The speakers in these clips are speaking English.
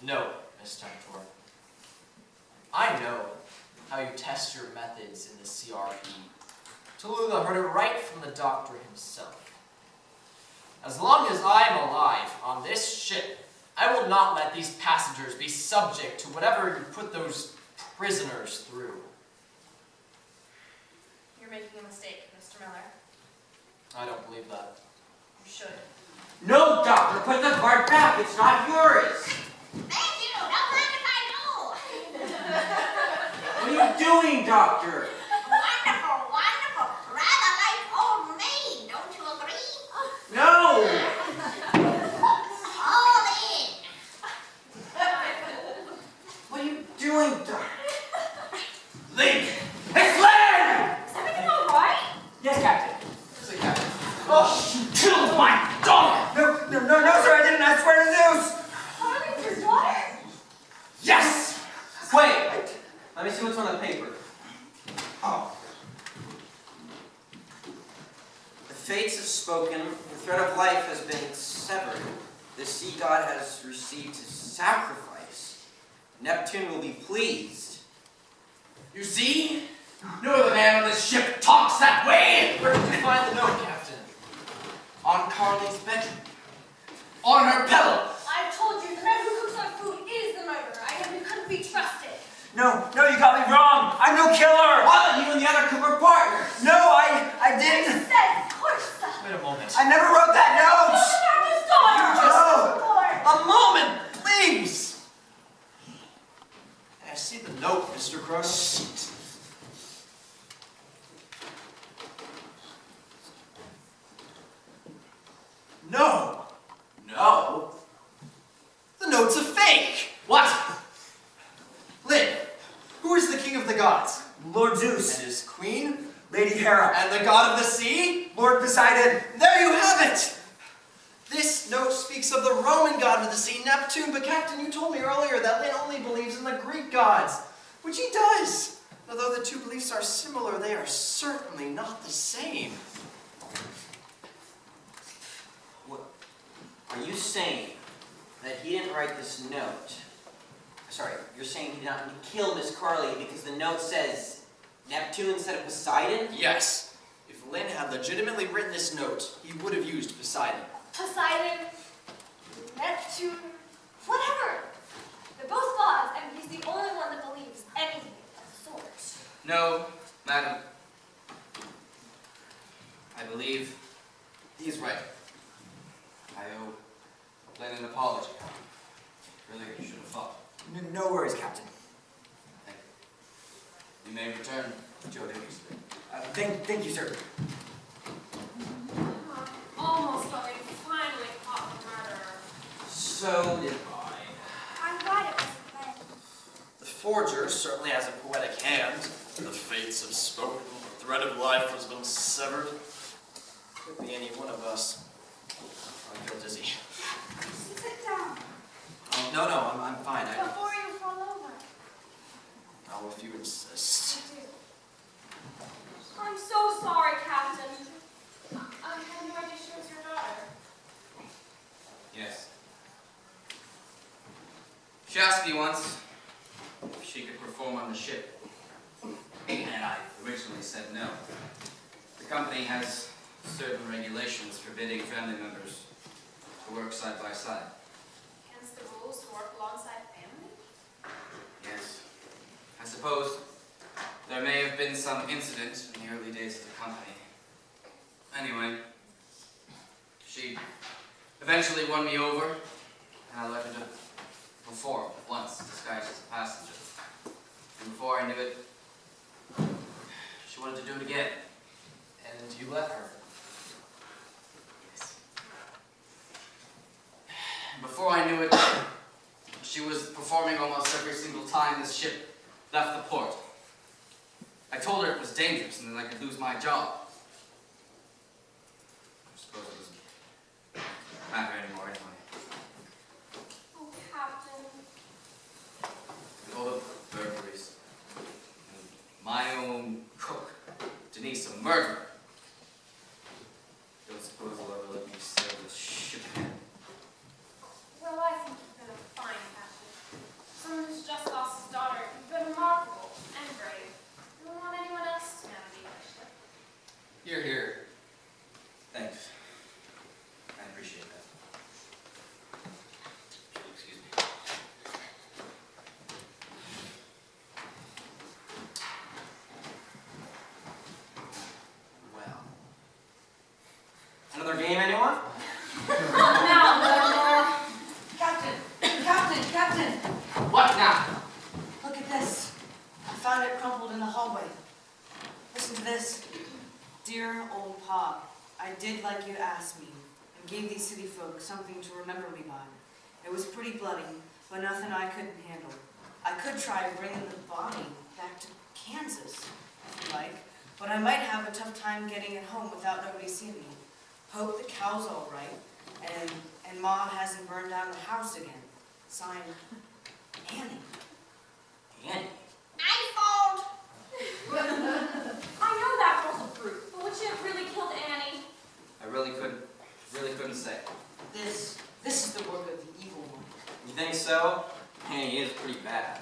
No, Miss Temptor. I know how you test your methods in the CRP. Tallulah heard it right from the doctor himself. As long as I am alive on this ship, I will not let these passengers be subject to whatever you put those prisoners through. You're making a mistake, Mr. Miller. I don't believe that. You should. No, Doctor, put the card back. It's not yours. Thank you. Don't mind if I do. What are you doing, Doctor? Wonderful, wonderful. Rather like old maid, don't you agree? No! All in. What are you doing, Doctor? Link! It's Lynn! Is everything all right? Yes, Captain. Where's the captain? Oh, you killed my dog! No, sir, I didn't. I swear to Zeus! Harley's your daughter? Yes! Wait! Let me see what's on the paper. Oh. The fates have spoken. The thread of life has been severed. The sea god has received his sacrifice. Neptune will be pleased. You see? No other man on this ship talks that way! Where did you find the note, Captain? On Carly's bedroom. On her pillow. I've told you, the man who cooks our food is the murderer. You couldn't be trusted. No, you got me wrong. I'm no killer. I thought you and the other Cooper partners. No, I didn't. Said, of course. Wait a moment. I never wrote that note. A moment, please! I see the note, Mr. Cross. No. The note's a fake! What? Lynn, who is the king of the gods? Lord Zeus. And his queen? Lady Hera. And the god of the sea? Lord Poseidon. There you have it! This note speaks of the Roman god of the sea, Neptune, but Captain, you told me earlier that Lynn only believes in the Greek gods, which he does. Although the two beliefs are similar, they are certainly not the same. What? Are you saying that he didn't write this note? Sorry, you're saying he did not kill Miss Carly because the note says Neptune instead of Poseidon? Yes. If Lynn had legitimately written this note, he would have used Poseidon. Poseidon, Neptune, whatever. They're both gods, and he's the only one that believes anything of the sort. No, madam. I believe he's right. I owe Lynn an apology. Really, you should have fought. No worries, Captain. Thank you. You may return to your duties. Thank you, sir. Almost, but we finally caught the murderer. So did I. I'm glad it was Lynn. The forger certainly has a poetic hand. The fates have spoken. The thread of life has been severed. Could be any one of us. I feel dizzy. Sit down. Oh, no, I'm fine. Before you fall over. Oh, if you insist. I do. I'm so sorry, Captain. I had no idea she was your daughter. Yes. She asked me once if she could perform on the ship. And I originally said no. The company has certain regulations forbidding family members to work side by side. Against the rules to work alongside family? Yes. I suppose there may have been some incident in the early days of the company. Anyway, she eventually won me over, and I let her to perform once, disguised as a passenger. And before I knew it, she wanted to do it again. And you let her. Yes. Before I knew it, she was performing almost every single time this ship left the port. I told her it was dangerous and that I could lose my job. I suppose it doesn't matter anymore anyway. Oh, Captain. And all the burglaries. And my own cook, Denise, a murderer. Don't suppose they'll ever let me sail this ship again. Well, I think you've been a fine captain. did like you asked me, and gave these city folk something to remember me by. It was pretty bloody, but nothing I couldn't handle. I could try bringing the body back to Kansas, if you like, but I might have a tough time getting it home without nobody seeing me. Hope the cow's all right, and Ma hasn't burned down the house again. Signed, Annie. Annie? I fold. I know that girl's a brute, but would she have really killed Annie? I really couldn't say. This is the work of the evil one. You think so? Annie is pretty bad.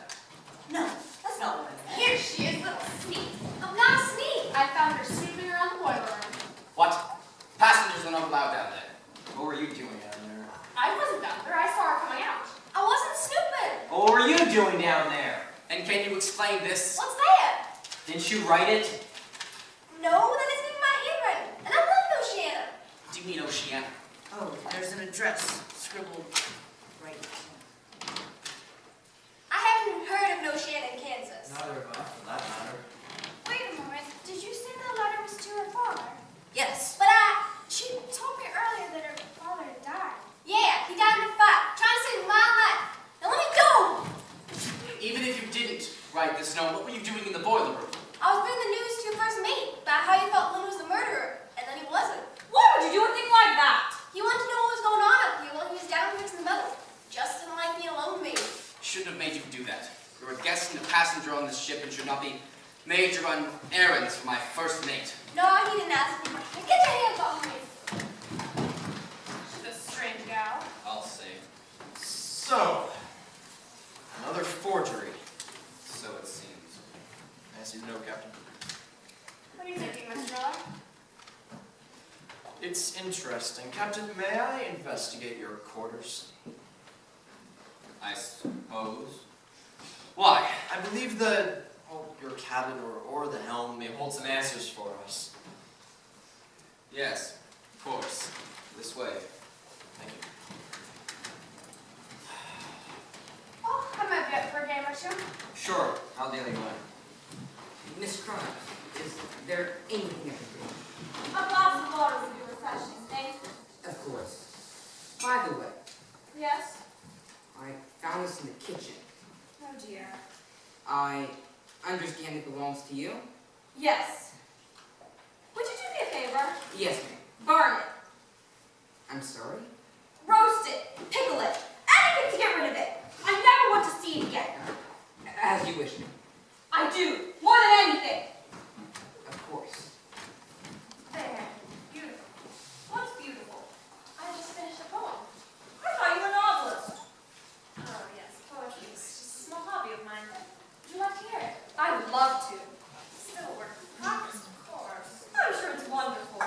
No, that's not what I meant. Here she is, little sneak. I'm not a sneak. I found her snooping around the boiler room. What? Passengers are not allowed down there. What were you doing down there? I wasn't down there. I saw her coming out. I wasn't snooping. What were you doing down there? And can you explain this? What's that? Didn't you write it? No, that isn't even my handwriting. And I love Oceana. What do you mean, Oceana? Oh, there's an address scribbled right. I haven't heard of Oceana in Kansas. Neither have I, for that matter. Wait a moment. Did you say the letter was to her father? Yes. But she told me earlier that her father had died. Yeah, he died in a fight, trying to save my life. Now let me go! Even if you didn't write this note, what were you doing in the boiler room? I was bringing the news to your first mate about how you felt Lynn was the murderer, and then he wasn't. Why would you do a thing like that? He wanted to know what was going on up here while he was down fixing the metal. Just didn't like being alone with me. Shouldn't have made you do that. You're a guest and a passenger on this ship and should not be made to run errands for my first mate. No, he didn't ask me. Get your hands off me. She's a strange gal. I'll say. So, another forgery. So it seems. May I see the note, Captain? What are you thinking, Mr. Miller? It's interesting. Captain, may I investigate your quarters? I suppose. Why? I believe your cabin or the helm may hold some answers for us. Yes, of course. This way. Thank you. Oh, I might be up for a game or two. Sure, I'll daily one. Miss Cross, is there anything I can do? A glass of water would be refreshing, thanks. Of course. By the way, Yes? I found this in the kitchen. Oh dear. I understand it belongs to you? Yes. Would you do me a favor? Yes, ma'am. Burn it. I'm sorry? Roast it. Pickle it. Anything to get rid of it. I never want to see it again. As you wish, ma'am. I do. More than anything. Of course. There. Beautiful. What's beautiful? I just finished a poem. I thought you were a novelist. Oh, yes. Poetry is just a small hobby of mine. Would you like to hear it? I would love to. Still a work in progress, of course. I'm sure it's wonderful.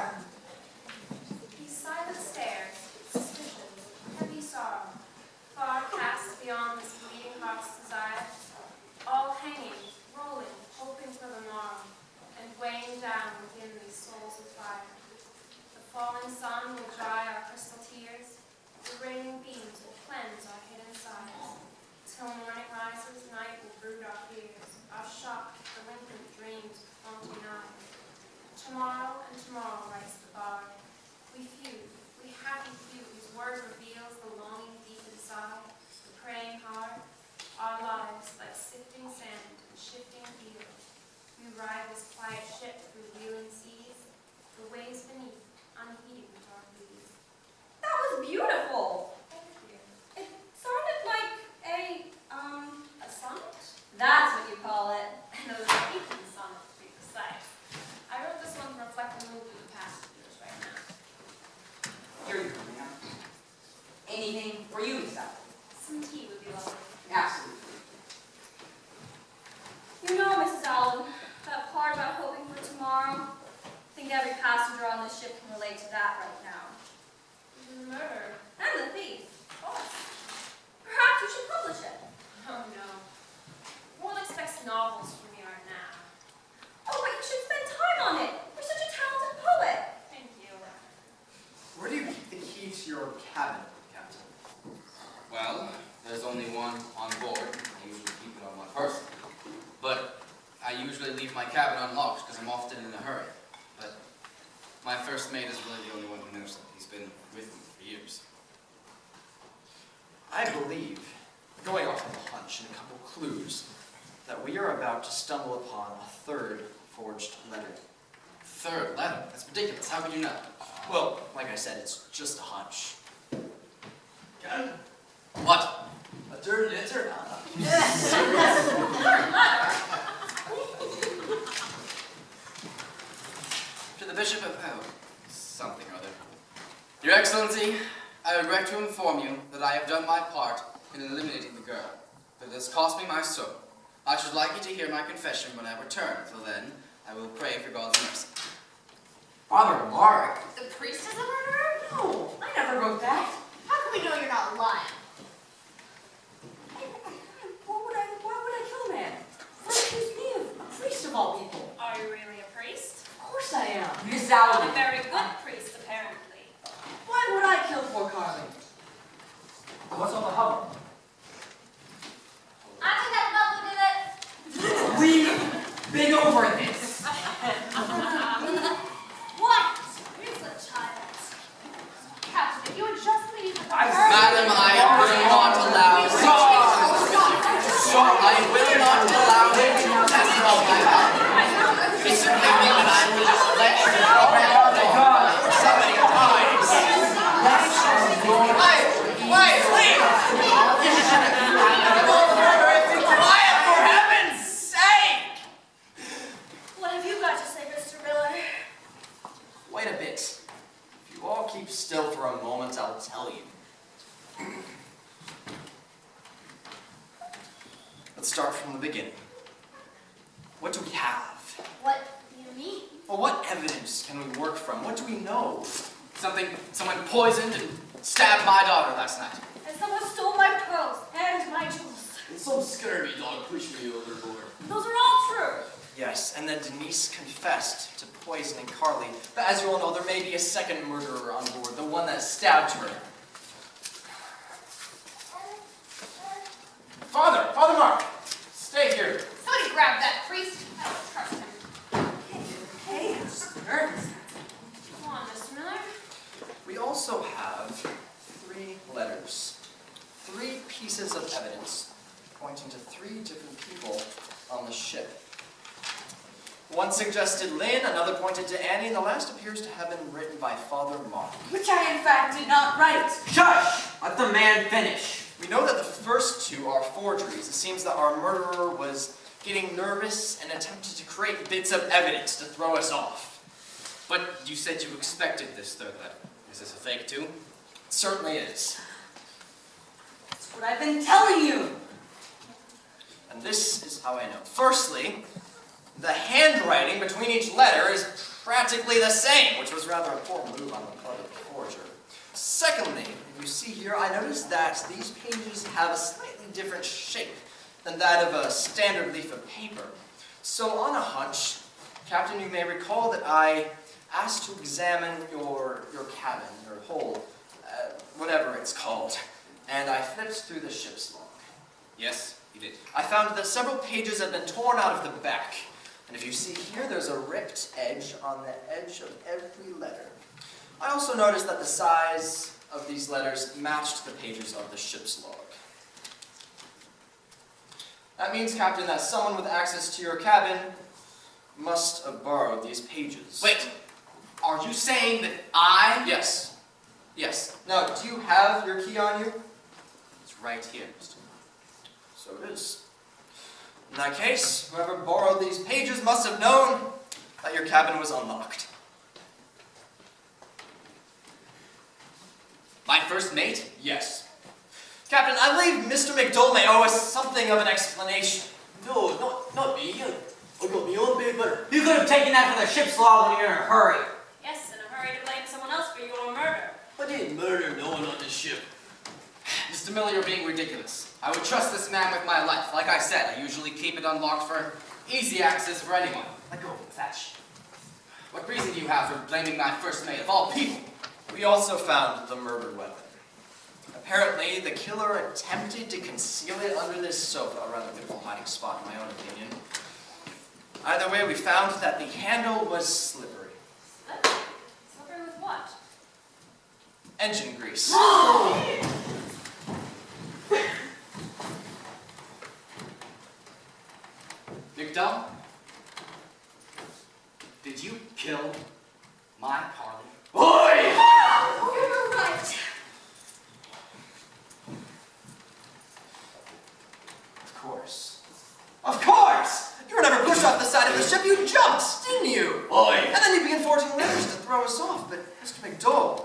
These silent stares, suspicions, heavy sorrow, far cast beyond this bleeding heart's desire, all hanging, rolling, hoping for the morrow, and weighing down within these souls of fire. The falling sun will dry our crystal tears, the raining beams will cleanse our hidden sides. Till morning rises, night will brood our fears, our shocked, delinquent dreams with haunting eyes. Tomorrow and tomorrow, writes the bard, we few, we happy few, whose word reveals the longing deep inside, the praying heart, our lives like sifting sand and shifting fields. We ride this quiet ship through wheeling seas, the waves beneath, unheeding the dark breeze. That was beautiful. Thank you. It sounded like a sonnet? That's what you call it. And those are Eaton sonnets, to be precise. I wrote this one to reflect the mood of the passengers right now. Here you go, ma'am. Anything for you, Miss Apple? Some tea would be lovely. Absolutely. You know, Mrs. Allen, that part about hoping for tomorrow, I think every passenger on this ship can relate to that right now. The murder. And the thief. Of course. Perhaps you should publish it. Oh no. One expects novels from me right now. Oh, but you should spend time on it. You're such a talented poet. Thank you. Where do you keep the key to your cabin, Captain? Well, there's only one on board. I usually keep it on my person. But I usually leave my cabin unlocked because I'm often in a hurry. But My first mate is really the only one who knows that. He's been with me for years. I believe, going off of a hunch and a couple clues, that we are about to stumble upon a third forged letter. Third letter? That's ridiculous. How could you know? Well, like I said, it's just a hunch. What? A third letter? To the Bishop of something or other. Your Excellency, I regret to inform you that I have done my part in eliminating the girl, but it has cost me my soul. I should like you to hear my confession when I return. Till then, I will pray for God's mercy. Father Mark? The priest is a murderer? No, I never wrote that. How can we know you're not lying? Why would I kill a man? First, accuse me of a priest of all people. Are you really a priest? Of course I am. Miss A Allen. very good priest, apparently. Why would I kill poor Carly? What's all the hubbub? I think that Bubba did it. We've been over this. What? He's a child. Captain, if you had just believed the Madam, I will not allow it. I will not allow it. That's all my mouth. It's a thing that I will let you know. Somebody dies. Quiet, please. Quiet, for heaven's sake. What have you got to say, Mr. Miller? Wait a bit. If you all keep still for a moment, I'll tell you. Let's start from the beginning. What do we have? What do you mean? Well, what evidence can we work from? What do we know? Someone poisoned and stabbed my daughter last night. And someone stole my pearls and my jewels. And some scurvy dog pushed me overboard. Those are all true. Yes, and then Denise confessed to poisoning Carly. But as you all know, there may be a second murderer on board, the one that stabbed her. Father Mark, stay here. Somebody grab that priest. I don't trust him. Hey, I'm just nervous. Come on, Mr. Miller. We also have 3 letters, 3 pieces of evidence pointing to 3 different people on the ship. One suggested Lynn, another pointed to Annie, and the last appears to have been written by Father Mark. Which I in fact did not write. Shush! Let the man finish. We know that the first 2 are forgeries. It seems that our murderer was getting nervous and attempted to create bits of evidence to throw us off. But you said you expected this third letter. Is this a fake too? It certainly is. That's what I've been telling you. And this is how I know. Firstly, the handwriting between each letter is practically the same, which was rather a poor move on the part of the forger. Secondly, if you see here, I noticed that these pages have a slightly different shape than that of a standard leaf of paper. So on a hunch, Captain, you may recall that I asked to examine your cabin, your hold, whatever it's called, and I flipped through the ship's log. Yes, you did. I found that several pages had been torn out of the back, and if you see here, there's a ripped edge on the edge of every letter. I also noticed that the size of these letters matched the pages of the ship's log. That means, Captain, that someone with access to your cabin must have borrowed these pages. Wait, are you saying that I? Yes. Yes. Now, do you have your key on you? It's right here. So it is. In that case, whoever borrowed these pages must have known that your cabin was unlocked. My first mate? Yes. Captain, I believe Mr. McDole may owe us something of an explanation. No, not me. I got my own paper. You could have taken that from the ship's log when you're in a hurry. Yes, in a hurry to blame someone else for your murder. I didn't murder no one on this ship. Mr. Miller, you're being ridiculous. I would trust this man with my life. Like I said, I usually keep it unlocked for easy access for anyone. Let go, fetch. What reason do you have for blaming my first mate, of all people? We also found the murder weapon. Apparently, the killer attempted to conceal it under this sofa, a rather beautiful hiding spot in my own opinion. Either way, we found that the handle was slippery. engine grease. McDowell? Did you kill my Carly? Oi! You're right. Of course. Of course! You were never pushed off the side of the ship, you jumped, didn't you? Oi! And then you began forging letters to throw us off, but Mr. McDowell,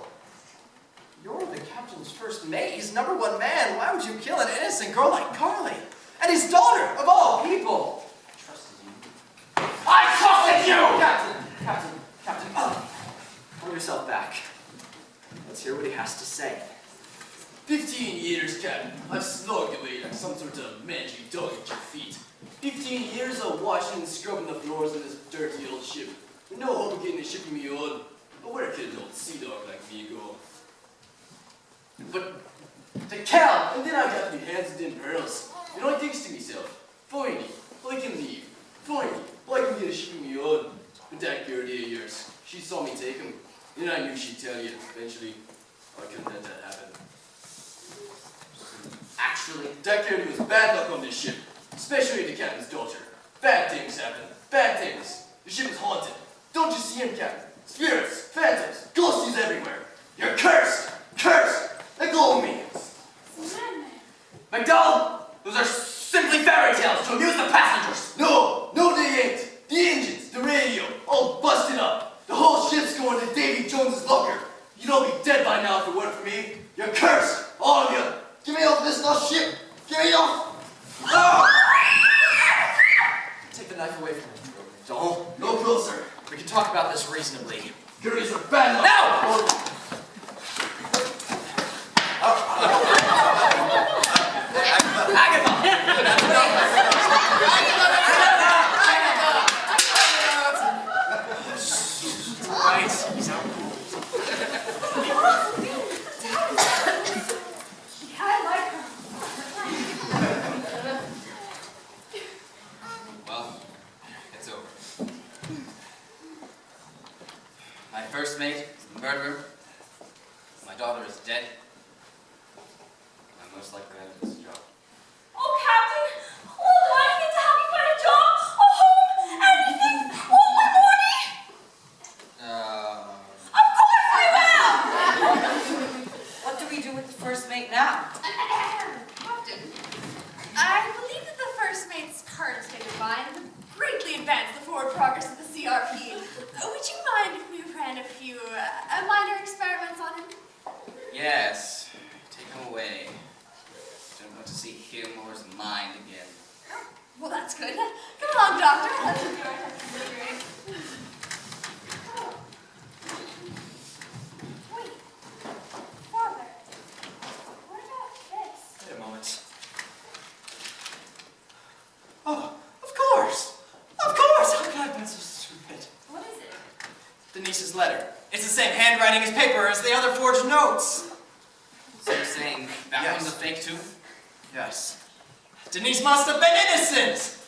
you're the captain's first mate. He's #1 man. Why would you kill an innocent girl like Carly? And his daughter, of all people! I trusted you! Captain. Pull yourself back. Let's hear what he has to say. 15 years, Captain. I've slogged away like some sort of mangy dog at your feet. 15 years of washing and scrubbing the floors of this dirty old ship. With no hope of getting the ship from me on. But where could an old sea dog like me go? But to kill, and then I got to be hands and in pearls. And I thinks to myself, finally, I can leave. Finally, I can get a ship from me on. But that girl there of yours, she saw me take him. And I knew she'd tell you eventually. I couldn't let that happen. Actually, that girl was bad luck on this ship. Especially the captain's daughter. Bad things happen. Bad things. The ship is haunted. Don't you see him, Captain? Spirits, phantoms, ghosties everywhere. You're cursed! Cursed! Let go of me! McDowell! Those are simply fairy tales to amuse the passengers! No! No, they ain't! The engines, the radio, all busted up. The whole ship's going to Davy Jones's locker. You'd all be dead by now if it weren't for me. You're cursed! All of you! Get me off this lost ship! Get me off! No! Take the knife away from him, Don't. No closer. We can talk about this reasonably. Girls are bad luck. No! Right, he's out. Yeah, I like her. Well, it's over. My first mate is a murderer. My daughter is dead. I'm most likely out of this job. Oh, Captain! We'll do anything to help you find a job, a home, anything! Won't we, Morty? Of course we will! What do we do with the first mate now? Captain, I believe that the first mate's current state of mind would greatly advance the forward progress of the CRP. Would you mind if we ran a few minor experiments on him? Yes. Take him away. Don't want to see him or his mind again. Well, that's good. Come along, Doctor. Let's do our test. Wait. Father. What about this? Wait a moment. Oh, of course! Of course! How could I have been so stupid? What is it? Denise's letter. It's the same handwriting as paper as the other forged notes. So you're saying that Yes. one's a fake too? Yes. Denise must have been innocent!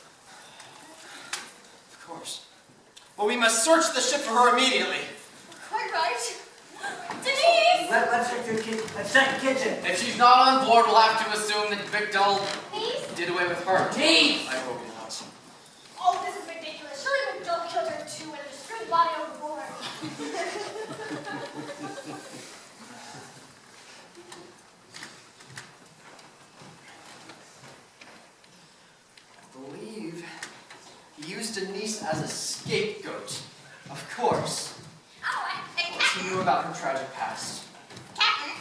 Of course. Well, we must search the ship for her immediately. Quite right. Denise! Let's check the kitchen. If she's not on board, we'll have to assume that McDowell Denise? did away with her. Denise! I hope not. Oh, this is ridiculous. Surely McDowell killed her too and just threw the body overboard. I believe he used Denise as a scapegoat. Of course. Oh, He knew about her tragic past. Captain,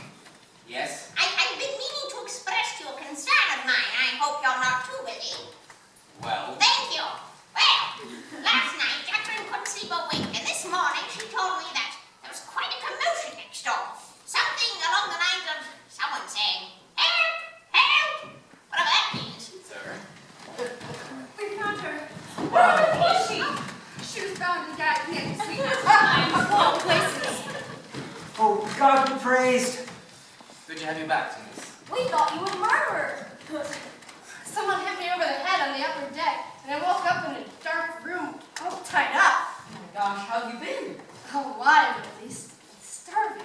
Yes? I've been meaning to express to you a concern of mine. I hope you're not too busy. Well, Thank you. Well, last night Jacqueline couldn't sleep a wink, and this morning she told me that there was quite a commotion next door. Something along the lines of someone saying, "Help! Help!" Whatever that means. sir. We found her. Where is she? She was found and gagged near the sweetheart line of all places. Oh, God be praised. Good to have you back, Denise. We thought you were murdered. Someone hit me over the head on the upper deck, and I woke up in a dark room, all tied up. Oh my gosh, how have you been? Alive, at least. Starving.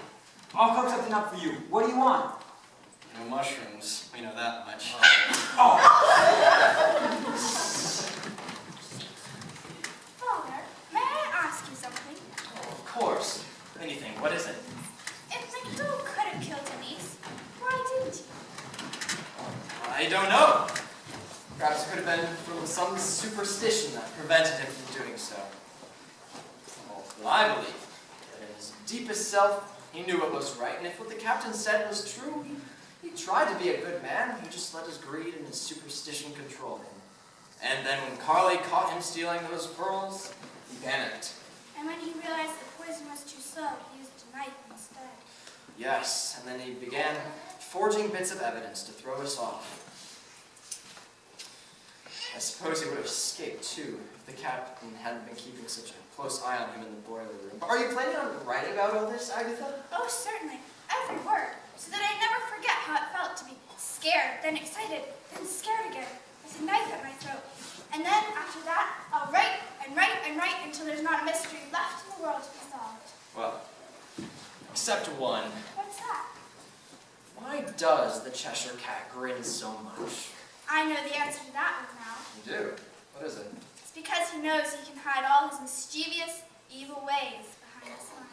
I'll cook something up for you. What do you want? No mushrooms. We know that much. Oh, Father, may I ask you something? Oh, of course. Anything. What is it? If McDowell could have killed Denise, why didn't he? I don't know. Perhaps it could have been from some superstition that prevented him from doing so. Well, I believe that in his deepest self, he knew what was right, and if what the captain said was true, he tried to be a good man. He just let his greed and his superstition control him. And then when Carly caught him stealing those pearls, he panicked. And when he realized the poison was too slow, he used a knife instead. Yes, and then he began forging bits of evidence to throw us off. I suppose he would have escaped too if the captain hadn't been keeping such a close eye on him in the boiler room. Are you planning on writing about all this, Agatha? Oh, certainly. Every word. So that I never forget how it felt to be scared, then excited, then scared again, with a knife at my throat. And then, after that, I'll write and write and write until there's not a mystery left in the world to be solved. Well, except one. What's that? Why does the Cheshire Cat grin so much? I know the answer to that one now. You do? What is it? It's because he knows he can hide all his mischievous, evil ways behind a smile.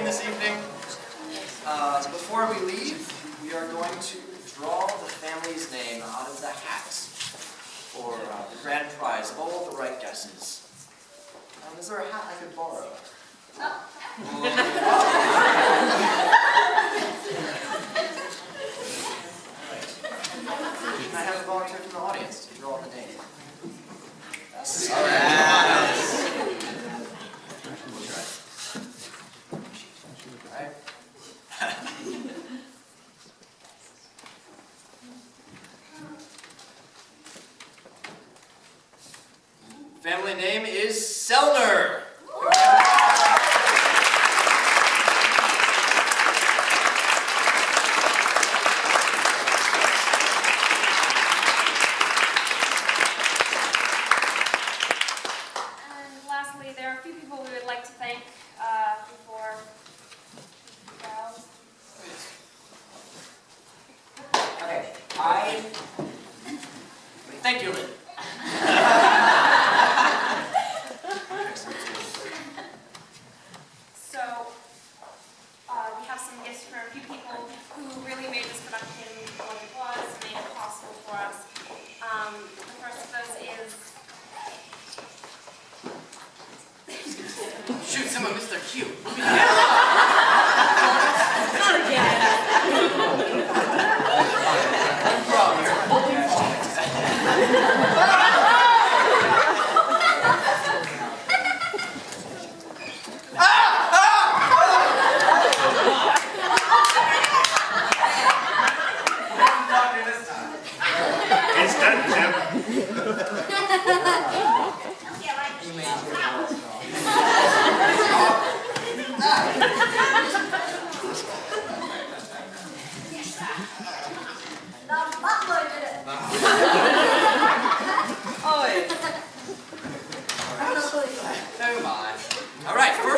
This evening. Before we leave, we are going to draw the family's name out of the hat for the grand prize of all the right guesses. Is there a hat I could borrow? Can I have a volunteer from the audience to draw the name? Yes. All right. Family name is Selner. And lastly, there are a few people we would like to thank before we go. okay. Thank you, Lynn.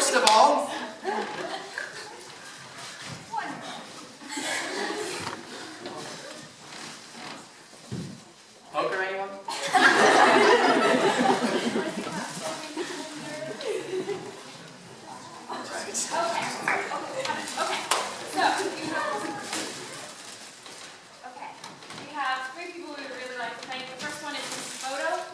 first of all. Poker, anyone? Okay, we have three people we would really like to thank. The first one is Mrs. Bodo.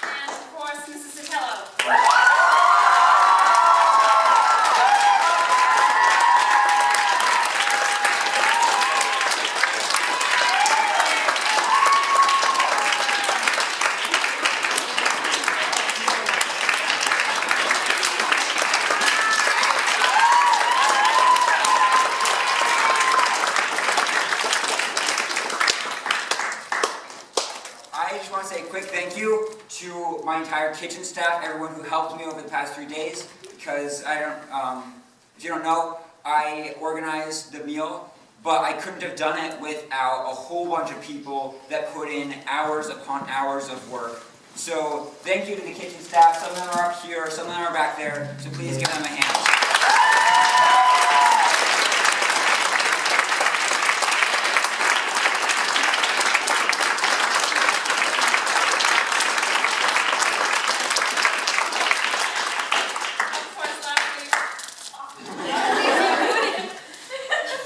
And of course, Mrs. Sotelo. I just want to say a quick thank you to my entire kitchen staff, everyone who helped me over the past 3 days, because I don't, if you don't know, I organized the meal, but I couldn't have done it without a whole bunch of people that put in hours upon hours of work. So thank you to the kitchen staff. Some of them are up here, some of them are back there, so please give them a hand. Of course,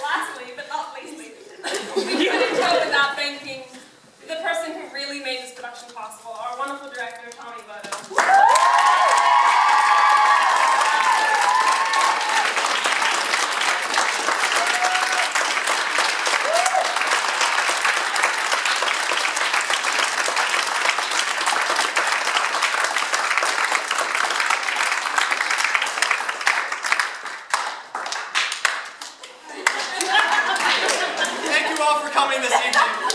lastly, but not leastly, we couldn't go without thanking the person who really made this production possible, our wonderful director, Tommy Bodo. Thank you all for coming this evening.